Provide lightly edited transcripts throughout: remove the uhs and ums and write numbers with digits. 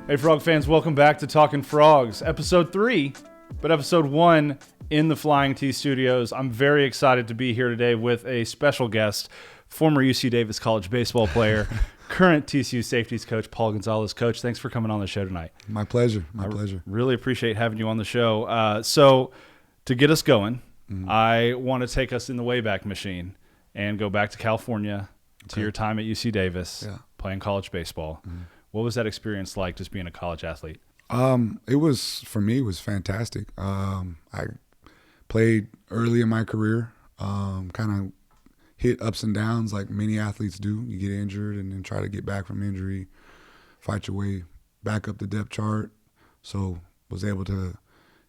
Hey, Frog fans, welcome back to Talking Frogs, episode 3, but episode 1 in the Flying T Studios. I'm very excited to be here today with a special guest, former UC Davis college baseball player, current TCU safeties coach, Paul Gonzales. Coach, thanks for coming on the show tonight. My pleasure. My pleasure. Really appreciate having you on the show. So to get us going, I want to take us in the Wayback Machine and go back to California to your time at UC Davis playing college baseball. What was that experience like, just being a college athlete? It was fantastic. I played early in my career, kind of hit ups and downs like many athletes do. You get injured and then try to get back from injury, fight your way back up the depth chart. So was able to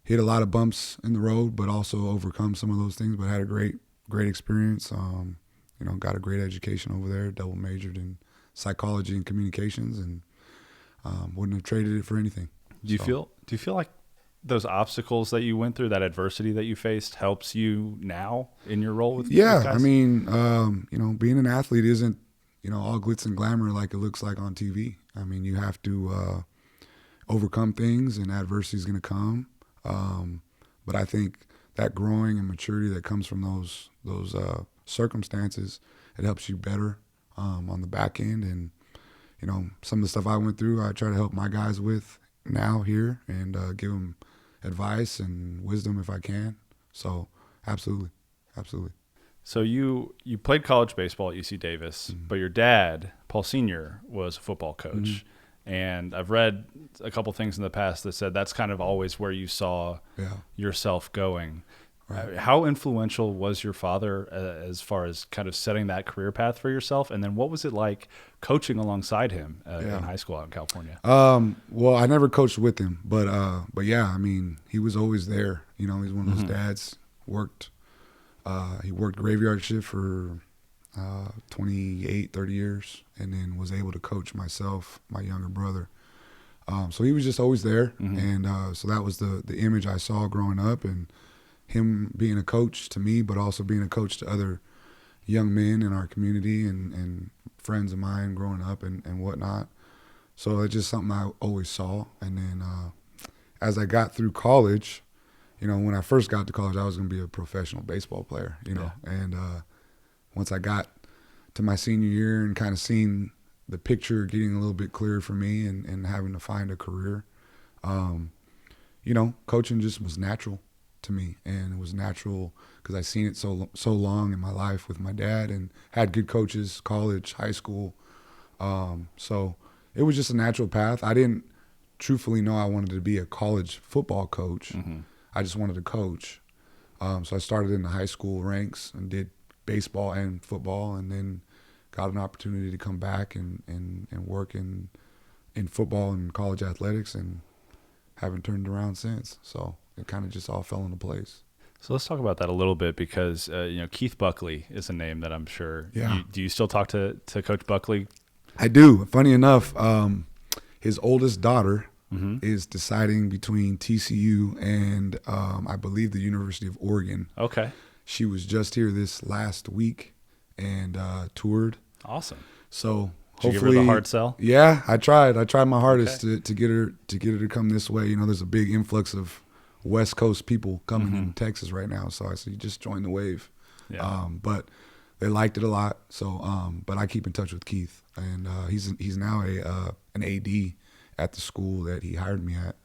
hit a lot of bumps in the road, but also overcome some of those things, but had a great experience. Got a great education over there, double majored in psychology and communications, and wouldn't have traded it for anything. Do you feel like those obstacles that you went through, that adversity that you faced, helps you now in your role with guys? I mean, being an athlete isn't, all glitz and glamour like it looks like on TV. I mean, you have to overcome things, and adversity is going to come. But I think that growing and maturity that comes from those circumstances, it helps you better on the back end. And some of the stuff I went through, I try to help my guys with now here, and give them advice and wisdom if I can. So absolutely. So you played college baseball at UC Davis, but your dad, Paul Sr., was a football coach. And I've read a couple things in the past that said that's kind of always where you saw yourself going. Right. How influential was your father as far as kind of setting that career path for yourself? And then what was it like coaching alongside him in high school out in California? Well, I never coached with him, but yeah, I mean, he was always there. He's one of those dads. He worked graveyard shift for 28, 30 years, and then was able to coach myself, my younger brother. So he was just always there. And so that was the image I saw growing up, and him being a coach to me, but also being a coach to other young men in our community and friends of mine growing up and whatnot. So it's just something I always saw. And then as I got through college, when I first got to college, I was going to be a professional baseball player, And once I got to my senior year and kind of seen the picture getting a little bit clearer for me and having to find a career, coaching just was natural to me, and it was natural because I seen it so long in my life with my dad and had good coaches, college, high school. So it was just a natural path. I didn't truthfully know I wanted to be a college football coach. I just wanted to coach. So I started in the high school ranks and did baseball and football, and then got an opportunity to come back and work in football and college athletics, and haven't turned around since. So it kind of just all fell into place. So let's talk about that a little bit, because Keith Buckley is a name that I'm sure. Do you still talk to Coach Buckley? I do. Funny enough, his oldest daughter is deciding between TCU and I believe the University of Oregon. Okay. She was just here this last week and toured. Awesome. So Did hopefully, you give her the hard sell? Yeah, I tried. I tried my hardest to get her to come this way. There's a big influx of West Coast people coming in Texas right now. So I said, just join the wave. Yeah. But they liked it a lot. So, but I keep in touch with Keith, and he's now an AD at the school that he hired me at.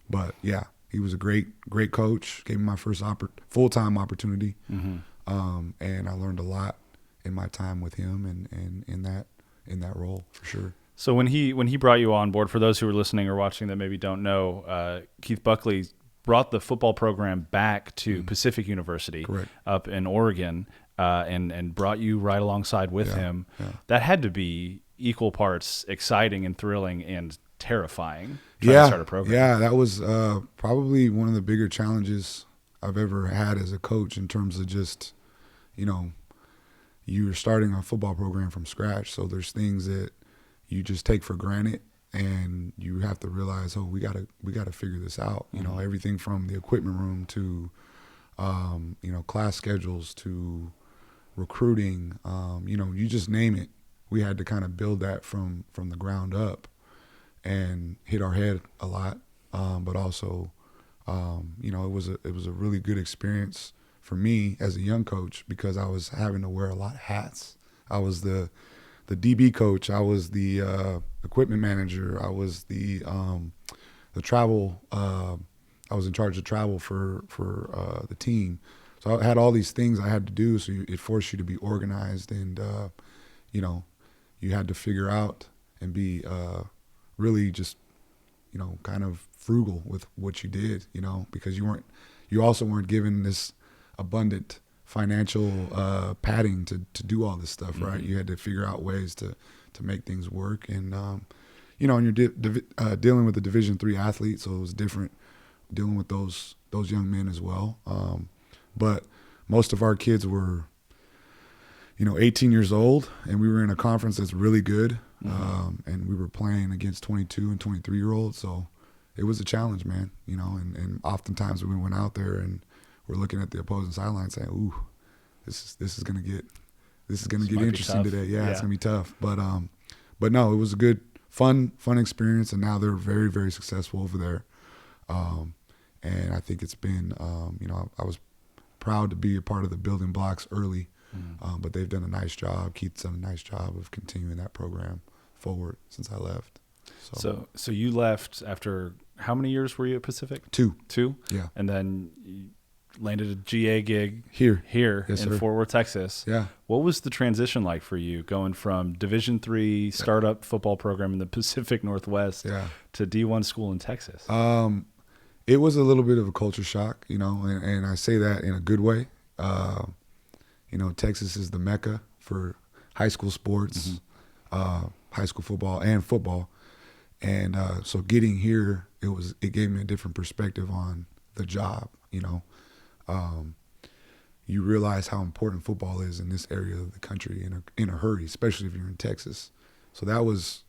But yeah, he was a great coach. Gave me my first full-time opportunity, and I learned a lot in my time with him and in that role for sure. So when he brought you on board, for those who are listening or watching that maybe don't know, Keith Buckley brought the football program back to Pacific University up in Oregon, and brought you right alongside with him. Yeah. That had to be equal parts exciting and thrilling and terrifying. To start a program. Yeah, that was probably one of the bigger challenges I've ever had as a coach, in terms of just, you're starting a football program from scratch. So there's things that you just take for granted, and you have to realize, we gotta figure this out. Everything from the equipment room to, class schedules to recruiting, you just name it. We had to kind of build that from the ground up. and hit our head a lot. But also, you know, it was a really good experience for me as a young coach because I was having to wear a lot of hats. I was the DB coach. I was the equipment manager. I was the travel. I was in charge of travel for the team. So I had all these things I had to do. So it forced you to be organized, and you know, you had to figure out and be really just, you know, kind of frugal with what you did. You know, because you also weren't given this abundant financial padding to do all this stuff, right? You had to figure out ways to make things work, and you know, and you're dealing with a Division III athlete, so it was different dealing with those young men as well. But most of our kids were, you know, 18 years old, and we were in a conference that's really good, and we were playing against 22 and 23-year-olds, so it was a challenge, man. You know, and oftentimes we went out there and we're looking at the opposing sideline saying, "Ooh, this is gonna get interesting today." Yeah, it's gonna be tough. But no, it was a good, fun experience, and now they're very, very successful over there. And I think it's been, you know, I was proud to be a part of the building blocks early, but they've done a nice job. Keith's done a nice job of continuing that program forward since I left. So you left after how many years were you at Pacific? 2. Yeah. And then you landed a GA gig here yes, in Fort Worth, Texas. Yeah. What was the transition like for you going from Division III startup football program in the Pacific Northwest to D1 school in Texas? It was a little bit of a culture shock, you know, and I say that in a good way. You know, Texas is the mecca for high school sports, high school football and football. And so getting here, it gave me a different perspective on the job, you know. You realize how important football is in this area of the country in a hurry, especially if you're in Texas. So that was,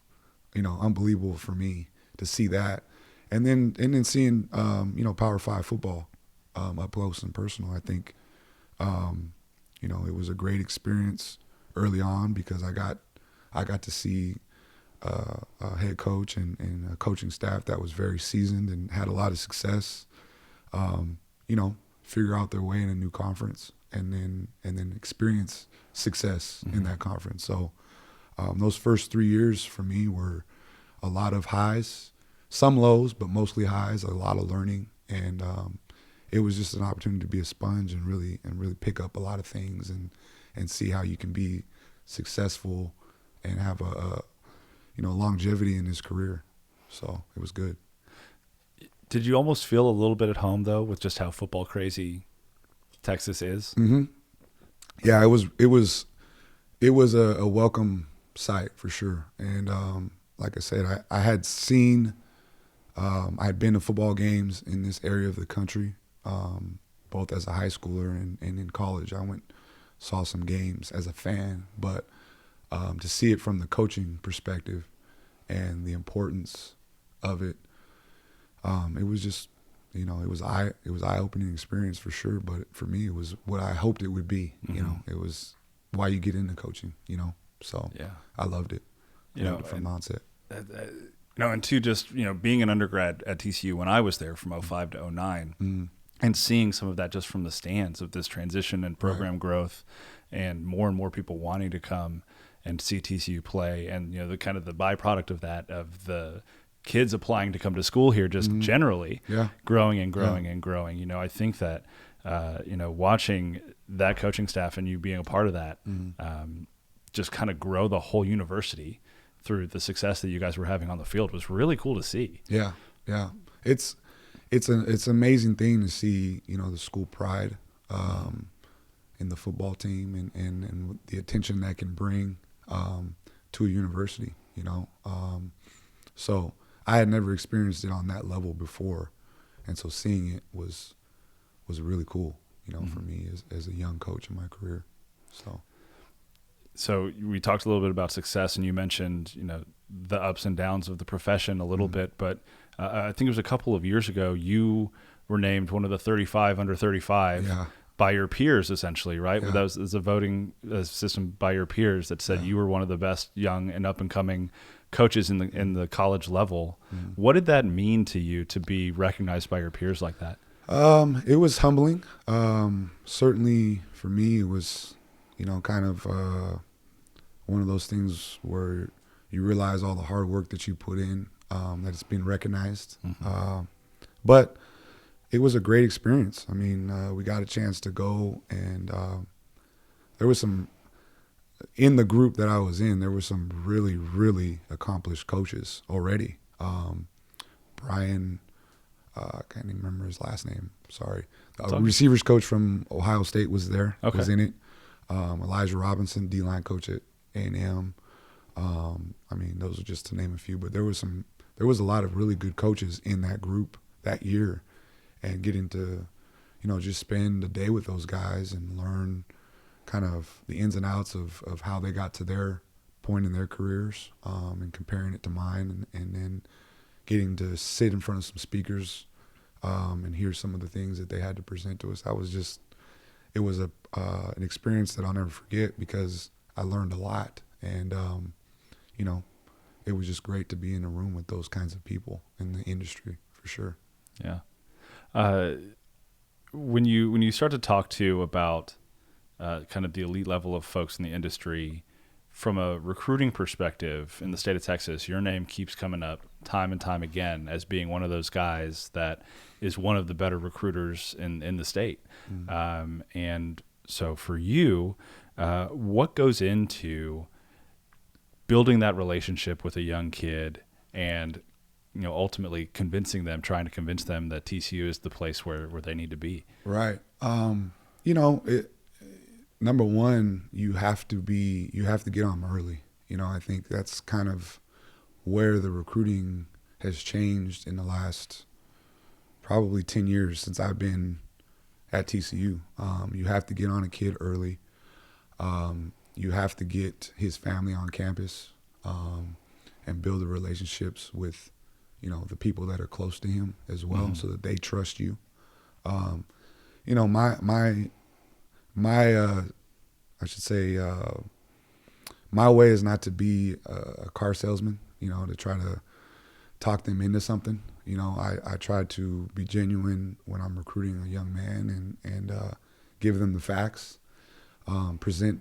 you know, unbelievable for me to see that. And then seeing, you know, Power 5 football up close and personal, I think, you know, it was a great experience early on because I got to see a head coach and a coaching staff that was very seasoned and had a lot of success, you know, figure out their way in a new conference and then experience success in that conference. So those first 3 years for me were a lot of highs, some lows, but mostly highs, a lot of learning. And it was just an opportunity to be a sponge and really pick up a lot of things and see how you can be successful and have a you know, longevity in his career. So it was good. Did you almost feel a little bit at home though with just how football crazy Texas is? Yeah, it was a welcome sight for sure. And like I said, I had seen, I had been to football games in this area of the country, both as a high schooler and in college. I saw some games as a fan, but to see it from the coaching perspective and the importance of it, it was just, you know, it was eye-opening experience for sure. But for me, it was what I hoped it would be. You know, it was why you get into coaching. You know, so I loved it. You know, from the onset. You know, and two, just, you know, being an undergrad at TCU when I was there from 05 to 09 and seeing some of that just from the stands of this transition and program growth and more people wanting to come and see TCU play, and, you know, the kind of the byproduct of that, of the kids applying to come to school here just generally growing and growing and growing. You know, I think that, you know, watching that coaching staff and you being a part of that, just kind of grow the whole university through the success that you guys were having on the field was really cool to see. Yeah. It's an amazing thing to see, you know, the school pride in the football team and the attention that can bring to a university, you know. So I had never experienced it on that level before, and so seeing it was really cool, you know, for me as a young coach in my career. So we talked a little bit about success, and you mentioned, you know, the ups and downs of the profession a little bit, but I think it was a couple of years ago you were named one of the 35 under 35 by your peers, essentially, right? That was a voting system by your peers that said you were one of the best young and up and coming coaches in the college level. What did that mean to you to be recognized by your peers like that? It was humbling. Certainly for me, it was, kind of one of those things where you realize all the hard work that you put in, that it's being recognized. But it was a great experience. I mean, we got a chance to go, and there was some, in the group that I was in, there were some really, really accomplished coaches already. Brian, I can't even remember his last name. Sorry. Receivers coach from Ohio State was there, was in it. Elijah Robinson, D-line coach at A&M. I mean, those are just to name a few, but there was a lot of really good coaches in that group that year, and getting to, just spend a day with those guys and learn kind of the ins and outs of how they got to their point in their careers, and comparing it to mine, and then getting to sit in front of some speakers, and hear some of the things that they had to present to us. It was an experience that I'll never forget, because I learned a lot, and it was just great to be in a room with those kinds of people in the industry, for sure. Yeah. When you start to talk to about kind of the elite level of folks in the industry, from a recruiting perspective in the state of Texas, your name keeps coming up time and time again as being one of those guys that is one of the better recruiters in the state. And so for you, what goes into building that relationship with a young kid and ultimately trying to convince them that TCU is the place where they need to be? Right. Number one, you have to get on early. I think that's kind of where the recruiting has changed in the last probably 10 years since I've been at TCU. You have to get on a kid early. You have to get his family on campus, and build the relationships with, the people that are close to him as well, so that they trust you. My way is not to be a car salesman, to try to talk them into something. I try to be genuine when I'm recruiting a young man, and give them the facts, present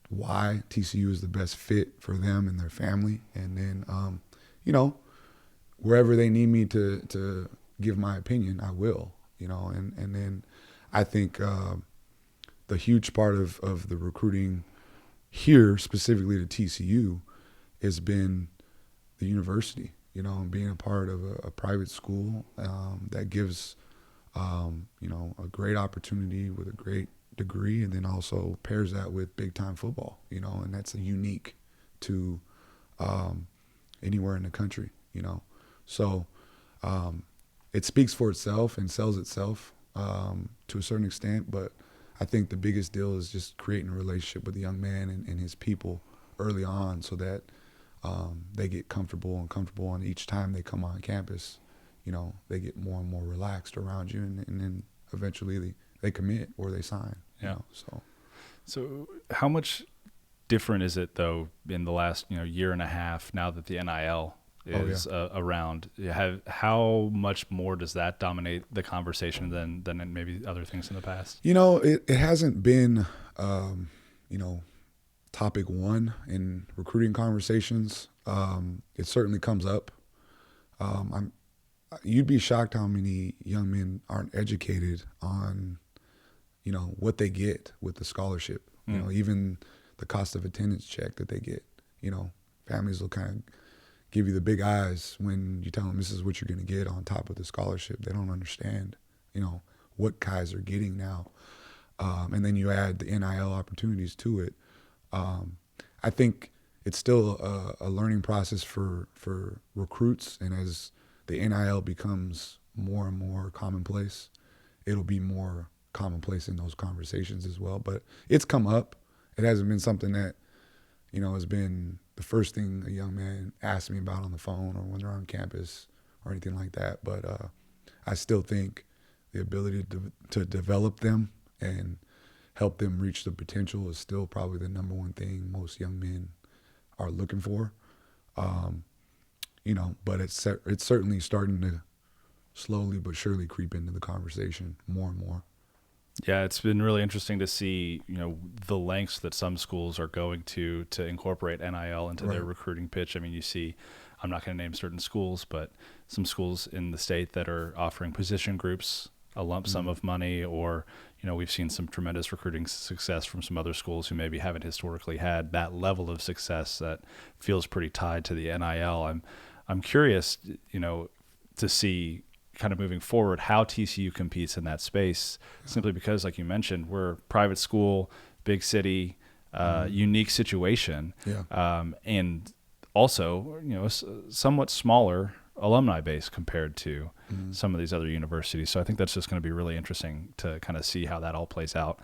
why TCU is the best fit for them and their family. And then, wherever they need me to give my opinion, I will, and then I think the huge part of the recruiting here, specifically to TCU, has been the university, and being a part of a private school that gives, a great opportunity with a great degree, and then also pairs that with big-time football, and that's unique to anywhere in the country, So it speaks for itself and sells itself to a certain extent, but I think the biggest deal is just creating a relationship with the young man and his people early on, so that they get comfortable, and each time they come on campus, they get more and more relaxed around you, and then eventually they commit or they sign. So how much different is it, though, in the last year and a half, now that the NIL is around? How much more does that dominate the conversation than maybe other things in the past? It hasn't been topic one in recruiting conversations. It certainly comes up. You'd be shocked how many young men aren't educated on what they get with the scholarship. Even the cost of attendance check that they get. Families will kind of give you the big eyes when you tell them this is what you're going to get on top of the scholarship. They don't understand, what guys are getting now. And then you add the NIL opportunities to it. I think it's still a learning process for recruits, and as the NIL becomes more and more commonplace, it'll be more commonplace in those conversations as well. But it's come up. It hasn't been something that, has been the first thing a young man asks me about on the phone or when they're on campus or anything like that. But I still think the ability to develop them and help them reach the potential is still probably the number one thing most young men are looking for. but it's certainly starting to slowly but surely creep into the conversation more and more. Yeah, it's been really interesting to see, the lengths that some schools are going to incorporate NIL into their recruiting pitch. I mean, you see, I'm not going to name certain schools, but some schools in the state that are offering position groups a lump sum of money, or, we've seen some tremendous recruiting success from some other schools who maybe haven't historically had that level of success that feels pretty tied to the NIL. I'm curious, to see kind of moving forward how TCU competes in that space, simply because, like you mentioned, we're a private school, big city, unique situation, and also a somewhat smaller alumni base compared to some of these other universities. So I think that's just going to be really interesting to kind of see how that all plays out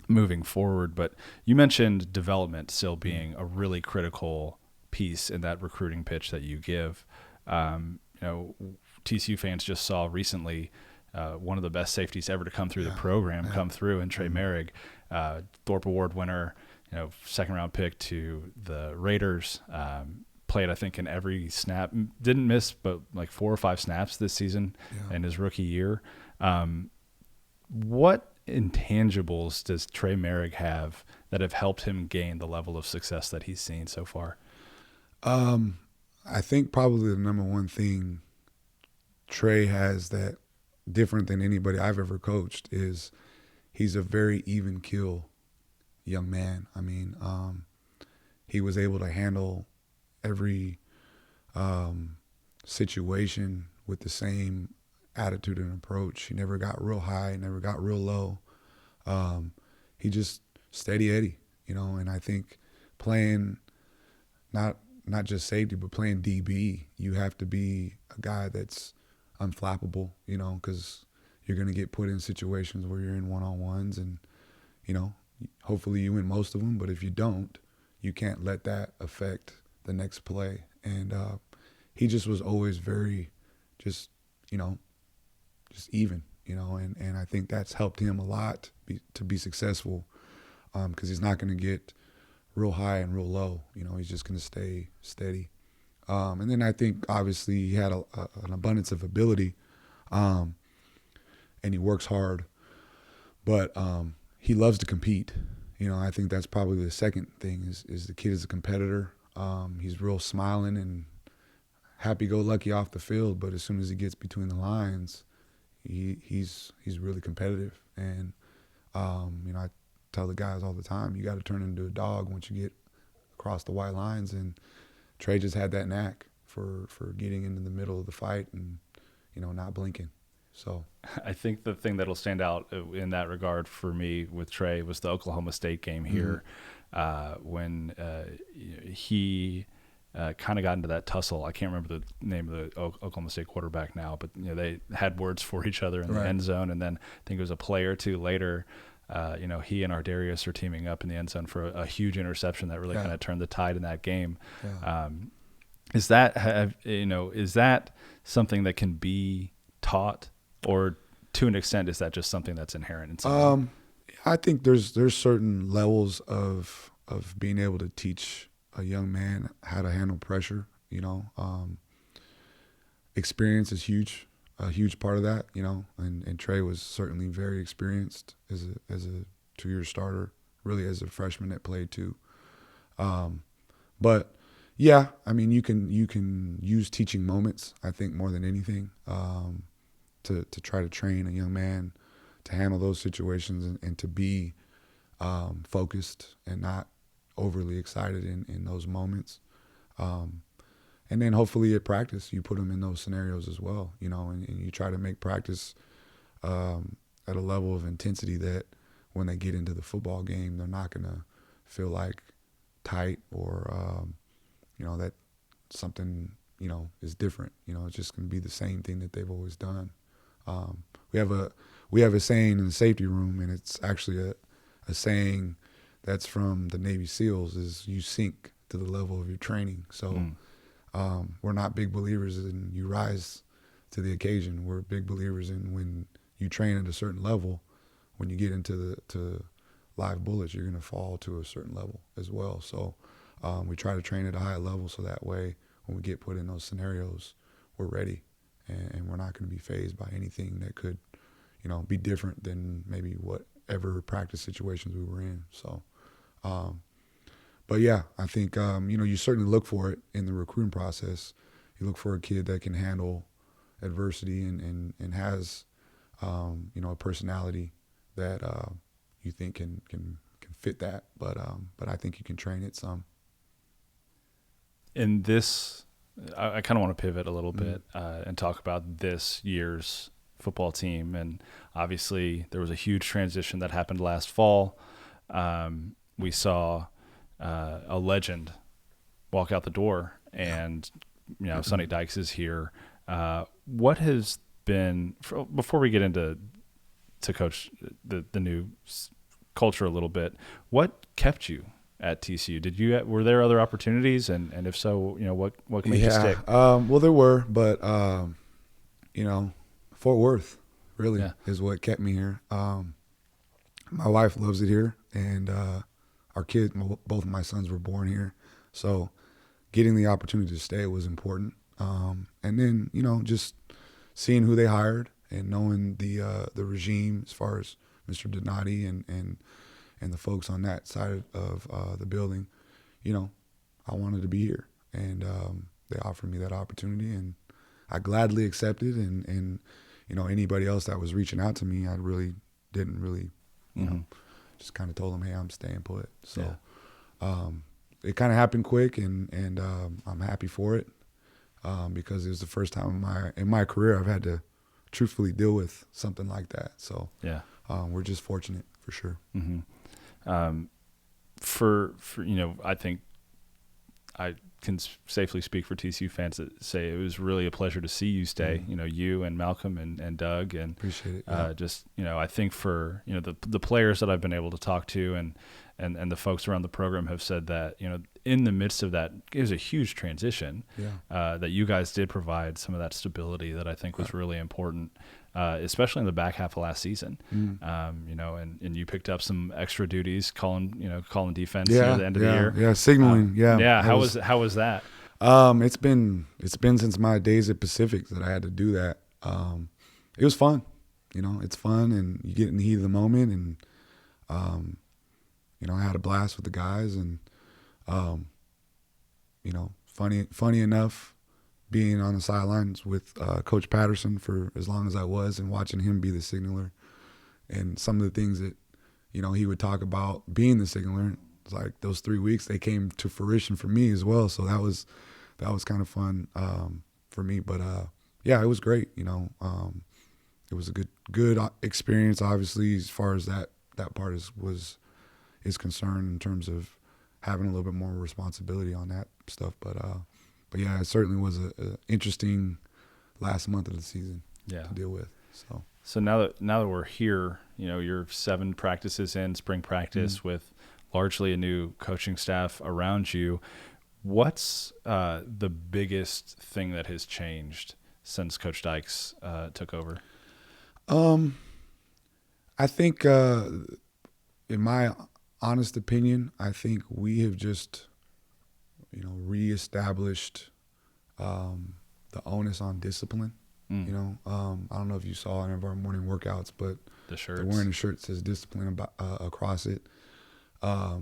moving forward. But you mentioned development still being a really critical piece in that recruiting pitch that you give. TCU fans just saw recently one of the best safeties ever to come through the program come through in Trey Merrick, Thorpe Award winner, second round pick to the Raiders, played I think in every snap, didn't miss but like 4 or 5 snaps this season in his rookie year. What intangibles does Trey Merrick have that have helped him gain the level of success that he's seen so far? I think probably the number one thing Trey has that different than anybody I've ever coached is he's a very even keel young man. I mean, he was able to handle every situation with the same attitude and approach. He never got real high, never got real low. He just steady Eddie, and I think playing not just safety, but playing DB, you have to be a guy that's unflappable, because you're going to get put in situations where you're in one-on-ones and, hopefully you win most of them. But if you don't, you can't let that affect the next play. And he just was always very just even, and I think that's helped him a lot to be successful because he's not going to get real high and real low. He's just going to stay steady. And then I think obviously he had an abundance of ability, and he works hard, but he loves to compete. I think that's probably the second thing is the kid is a competitor. He's real smiling and happy-go-lucky off the field, but as soon as he gets between the lines, he's really competitive. And I tell the guys all the time, you got to turn into a dog once you get across the white lines, and Trey just had that knack for getting into the middle of the fight and not blinking. So I think the thing that'll stand out in that regard for me with Trey was the Oklahoma State game here, when he kind of got into that tussle. I can't remember the name of the Oklahoma State quarterback now, but they had words for each other in the end zone, and then I think it was a play or two later. He and Ardarius are teaming up in the end zone for a huge interception that really kind of turned the tide in that game. Is that something that can be taught, or to an extent is that just something that's inherent in someone? I think there's certain levels of being able to teach a young man how to handle pressure. Experience is huge. A huge part of that, and Trey was certainly very experienced as a 2-year starter, really as a freshman that played too. But yeah, I mean, you can use teaching moments, I think, more than anything, to try to train a young man to handle those situations and to be focused and not overly excited in those moments. And then hopefully at practice, you put them in those scenarios as well, and you try to make practice at a level of intensity that when they get into the football game, they're not going to feel like tight or, that something, is different. It's just going to be the same thing that they've always done. We have a saying in the safety room, and it's actually a saying that's from the Navy SEALs, is you sink to the level of your training. So we're not big believers in you rise to the occasion. We're big believers in when you train at a certain level, when you get into to live bullets, you're going to fall to a certain level as well. So we try to train at a high level so that way when we get put in those scenarios, we're ready, and we're not going to be fazed by anything that could, be different than maybe whatever practice situations we were in. So, but yeah, I think, you certainly look for it in the recruiting process. You look for a kid that can handle adversity and has, a personality that you think can fit that. But I think you can train it some. In this, I kind of want to pivot a little bit and talk about this year's football team. And obviously there was a huge transition that happened last fall. We saw a legend walk out the door, and Sonny Dykes is here. What has been, before we get into coach the new culture a little bit, what kept you at TCU? Were there other opportunities, and if so, what made you stick? Well, there were, but Fort Worth really is what kept me here. My wife loves it here, and our kids, both of my sons were born here, so getting the opportunity to stay was important. And then just seeing who they hired and knowing the regime as far as Mr. Donati and the folks on that side of the building, I wanted to be here, and they offered me that opportunity, and I gladly accepted. And anybody else that was reaching out to me, I really didn't really, just kind of told them, hey, I'm staying put. So it kind of happened quick, and I'm happy for it because it was the first time in my career I've had to truthfully deal with something like that. So we're just fortunate for sure. For I think I can safely speak for TCU fans that say it was really a pleasure to see you stay. You and Malcolm and Doug, and appreciate it. Yeah. Just I think for the players that I've been able to talk to and the folks around the program have said that in the midst of that, it was a huge transition. That you guys did provide some of that stability that I think was really important. Especially in the back half of last season, and you picked up some extra duties, calling defense near the end of the year. Yeah, signaling. How was that? It's been since my days at Pacific that I had to do that. It was fun. It's fun, and you get in the heat of the moment, and I had a blast with the guys, and funny enough, being on the sidelines with Coach Patterson for as long as I was, and watching him be the signaler, and some of the things that he would talk about being the signaler, it's like those 3 weeks, they came to fruition for me as well. So that was kind of fun for me. But it was great. It was a good experience, obviously, as far as that part is concerned, in terms of having a little bit more responsibility on that stuff. But yeah, it certainly was an interesting last month of the season to deal with. So now that we're here, you're 7 practices in, spring practice, with largely a new coaching staff around you. What's the biggest thing that has changed since Coach Dykes took over? I think, in my honest opinion, I think we have just reestablished the onus on discipline. I don't know if you saw any of our morning workouts, but they're wearing a shirt that says discipline across it. Our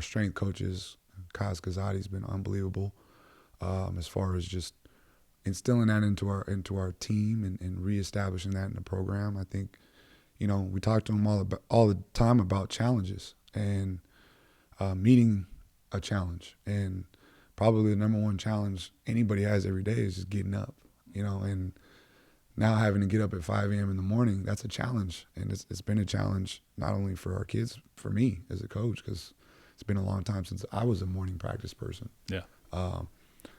strength coaches, Kaz Kazadi's been unbelievable as far as just instilling that into our team and reestablishing that in the program. I think we talk to them all the time about challenges and meeting a challenge, and probably the number one challenge anybody has every day is just getting up, and now having to get up at 5 a.m. in the morning, that's a challenge. And it's been a challenge not only for our kids, for me as a coach, because it's been a long time since I was a morning practice person.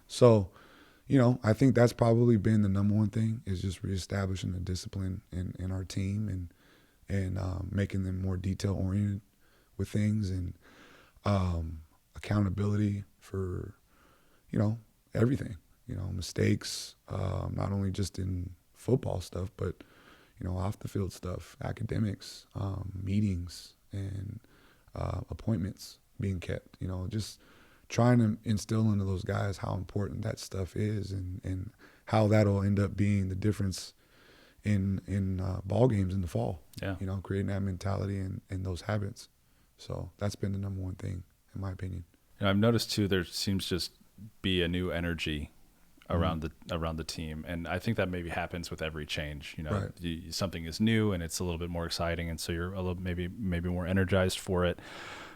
So, I think that's probably been the number one thing, is just reestablishing the discipline in our team and making them more detail-oriented with things, and accountability for, everything, mistakes, not only just in football stuff, but, off the field stuff, academics, meetings, and appointments being kept, just trying to instill into those guys how important that stuff is, and how that'll end up being the difference in ball games in the fall. Yeah. You know, creating that mentality and those habits. So that's been the number one thing, in my opinion. I've noticed too, there seems just be a new energy around the team, and I think that maybe happens with every change. You know, Right. something is new and it's a little bit more exciting, and so you're a little maybe more energized for it.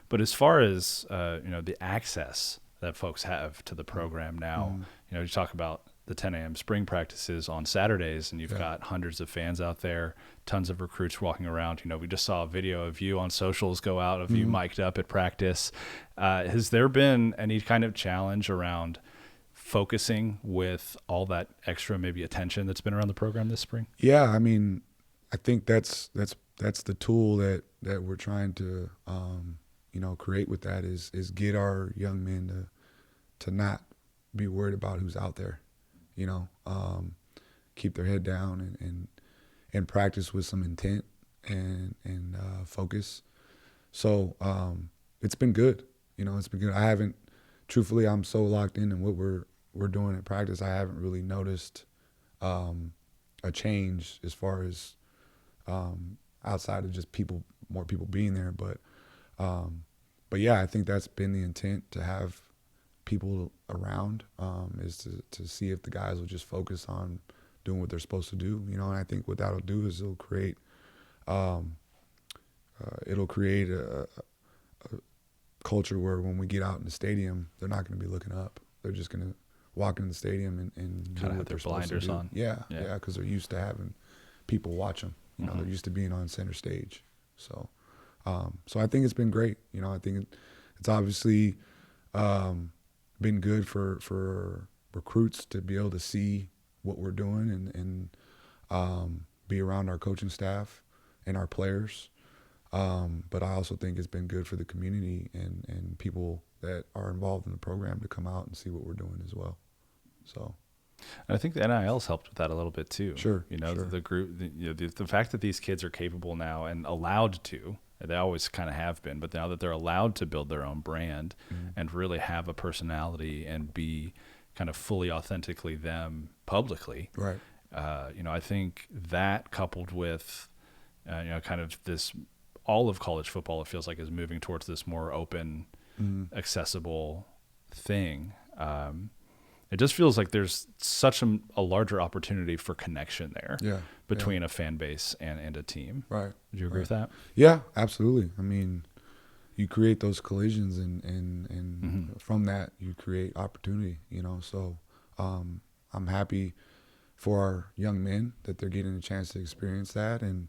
But as far as the access that folks have to the program now, you talk about the 10 a.m. spring practices on Saturdays, and you've got hundreds of fans out there, tons of recruits walking around. We just saw a video of you on socials go out of you mic'd up at practice. Has there been any kind of challenge around focusing with all that extra maybe attention that's been around the program this spring? Yeah, I mean, I think that's the tool that we're trying to create with that is get our young men to not be worried about who's out there. Keep their head down and practice with some intent and focus. So it's been good. It's been good. I haven't, truthfully, I'm so locked in what we're doing at practice. I haven't really noticed a change as far as outside of just more people being there. But yeah, I think that's been the intent, to have people around, is to see if the guys will just focus on doing what they're supposed to do. And I think what that'll do is it'll create a culture where when we get out in the stadium, they're not going to be looking up. They're just going to walk in the stadium and kind of have their blinders on. Yeah, because they're used to having people watch them. They're used to being on center stage. So I think it's been great. I think it's obviously been good for recruits to be able to see what we're doing and be around our coaching staff and our players. But I also think it's been good for the community and people that are involved in the program to come out and see what we're doing as well. So, and I think the NIL's helped with that a little bit too. Sure. The group, the fact that these kids are capable now and allowed to. They always kind of have been, but now that they're allowed to build their own brand and really have a personality and be kind of fully authentically them publicly, right? I think that coupled with, kind of this, all of college football, it feels like, is moving towards this more open, accessible thing. It just feels like there's such a larger opportunity for connection there between a fan base and a team. Right. Would you agree with that? Yeah, absolutely. I mean, you create those collisions and from that you create opportunity, So I'm happy for our young men that they're getting a chance to experience that. And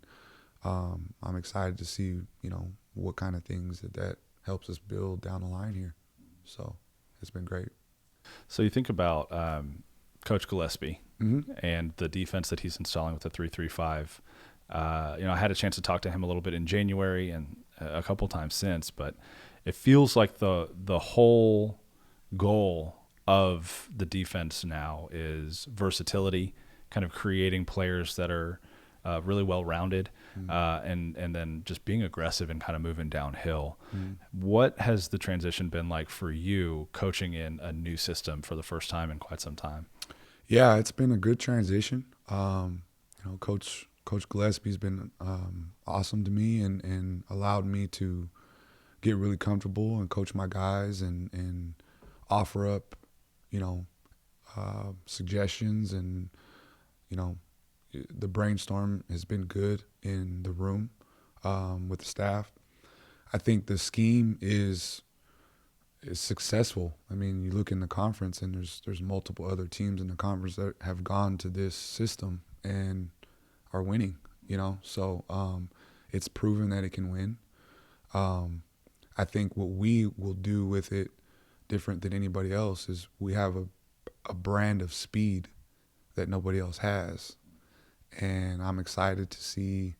I'm excited to see, what kind of things that helps us build down the line here. So it's been great. So you think about Coach Gillespie and the defense that he's installing with the 3-3-5. I had a chance to talk to him a little bit in January and a couple times since, but it feels like the whole goal of the defense now is versatility, kind of creating players that are really well-rounded, and then just being aggressive and kind of moving downhill. What has the transition been like for you, coaching in a new system for the first time in quite some time? Yeah, it's been a good transition. Coach Gillespie's been awesome to me and allowed me to get really comfortable and coach my guys and offer up, suggestions and, the brainstorm has been good in the room with the staff. I think the scheme is successful. I mean, you look in the conference and there's multiple other teams in the conference that have gone to this system and are winning, So it's proven that it can win. I think what we will do with it different than anybody else is we have a brand of speed that nobody else has. And I'm excited to see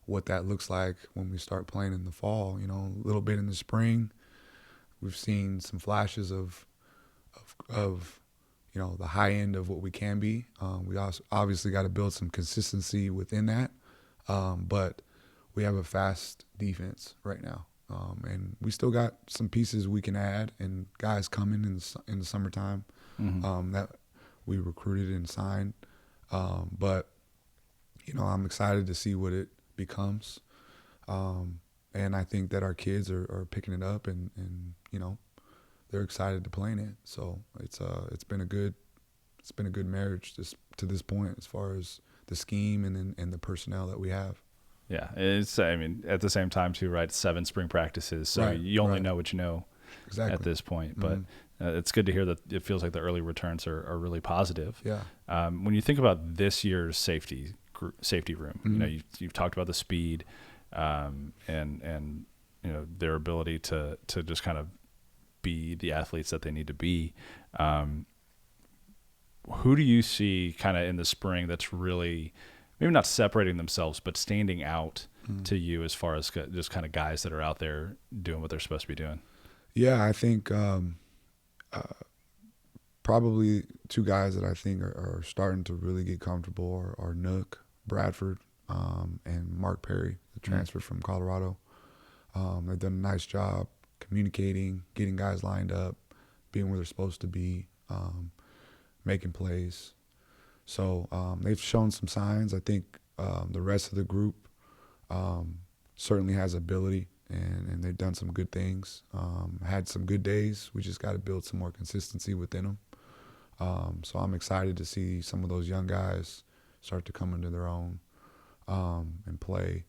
what that looks like when we start playing in the fall. A little bit in the spring, we've seen some flashes of the high end of what we can be. We also obviously got to build some consistency within that, but we have a fast defense right now. And we still got some pieces we can add and guys coming in the summertime that we recruited and signed. But, I'm excited to see what it becomes. And I think that our kids are picking it up and they're excited to play in it. So it's been a good marriage to this point as far as the scheme and the personnel that we have. Yeah, at the same time too, right? 7 spring practices, so right, you only know what you know exactly at this point. But it's good to hear that it feels like the early returns are really positive. Yeah. When you think about this year's safety room, you've talked about the speed, and their ability to just kind of be the athletes that they need to be. Who do you see kind of in the spring that's really maybe not separating themselves, but standing out to you as far as just kind of guys that are out there doing what they're supposed to be doing? Yeah, I think probably 2 guys that I think are starting to really get comfortable are Nook Bradford and Mark Perry, the transfer from Colorado. They've done a nice job communicating, getting guys lined up, being where they're supposed to be, making plays. So they've shown some signs. I think the rest of the group certainly has ability, and they've done some good things. Had some good days. We just got to build some more consistency within them. So I'm excited to see some of those young guys start to come into their own and play.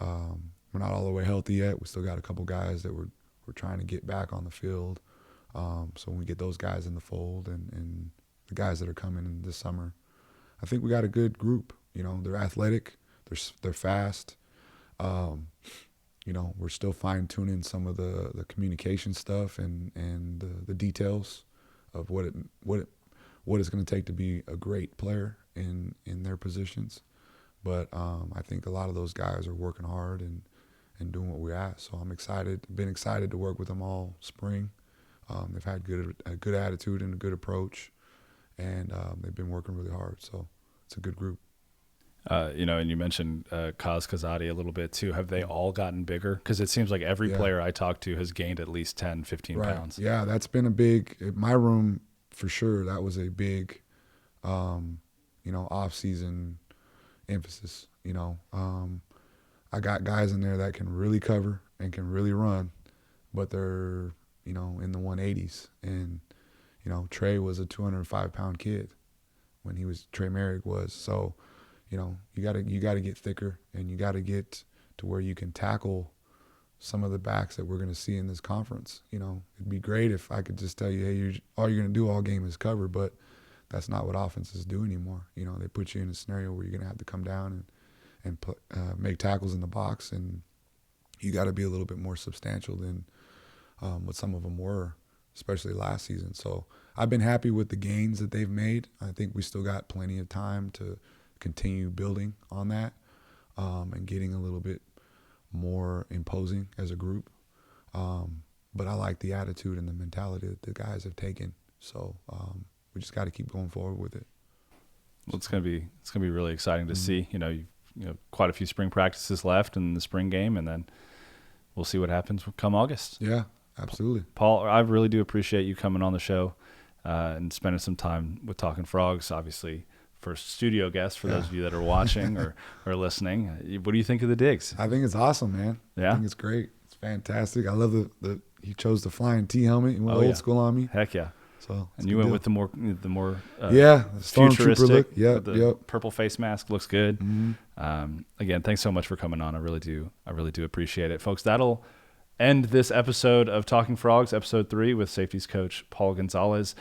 We're not all the way healthy yet. We still got a couple guys that we're trying to get back on the field. So when we get those guys in the fold and the guys that are coming in this summer, I think we got a good group. They're athletic, they're fast. We're still fine tuning some of the communication stuff and the details of what it's going to take to be a great player in their positions. But I think a lot of those guys are working hard and doing what we're at. So I'm excited. Been excited to work with them all spring. They've had a good attitude and a good approach, and they've been working really hard. So it's a good group. And you mentioned Kaz Kazadi a little bit too. Have they all gotten bigger? Because it seems like every player I talk to has gained at least 10, 15 pounds. Yeah, that's been a big – my room for sure, that was a big, off-season emphasis. I got guys in there that can really cover and can really run, but they're, in the 180s. And, Trey was a 205-pound kid when Trey Merrick was. So, you gotta get thicker, and you gotta get to where you can tackle some of the backs that we're going to see in this conference. It'd be great if I could just tell you, hey, all you're going to do all game is cover, but that's not what offenses do anymore. They put you in a scenario where you're going to have to come down and make tackles in the box, and you got to be a little bit more substantial than what some of them were, especially last season. So I've been happy with the gains that they've made. I think we still got plenty of time to continue building on that and getting a little bit more imposing as a group. But I like the attitude and the mentality that the guys have taken. So we just got to keep going forward with it. Well, it's gonna be really exciting to see. You've quite a few spring practices left in the spring game, and then we'll see what happens come August. Yeah, absolutely. Paul, I really do appreciate you coming on the show and spending some time with Talking Frogs. Obviously, first studio guest for those of you that are watching or listening. What do you think of the digs? I think it's awesome, man. Yeah, I think it's great. It's fantastic. I love he chose the flying T helmet and went old school on me. Heck yeah. So and you went with the more futuristic look. Yeah, the purple face mask looks good. Mm-hmm. Again, thanks so much for coming on. I really do appreciate it, folks. That'll end this episode of Talking Frogs, episode 3 with safeties coach Paul Gonzales.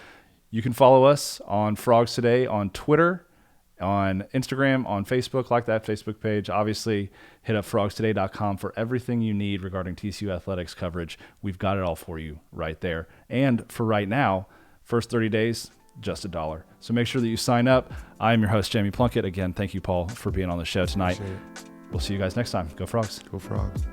You can follow us on Frogs Today on Twitter, on Instagram, on Facebook. Like that Facebook page. Obviously, hit up frogstoday.com for everything you need regarding TCU athletics coverage. We've got it all for you right there. And for right now, first 30 days, just $1. So make sure that you sign up. I am your host, Jamie Plunkett. Again, thank you, Paul, for being on the show tonight. We'll see you guys next time. Go Frogs. Go Frogs.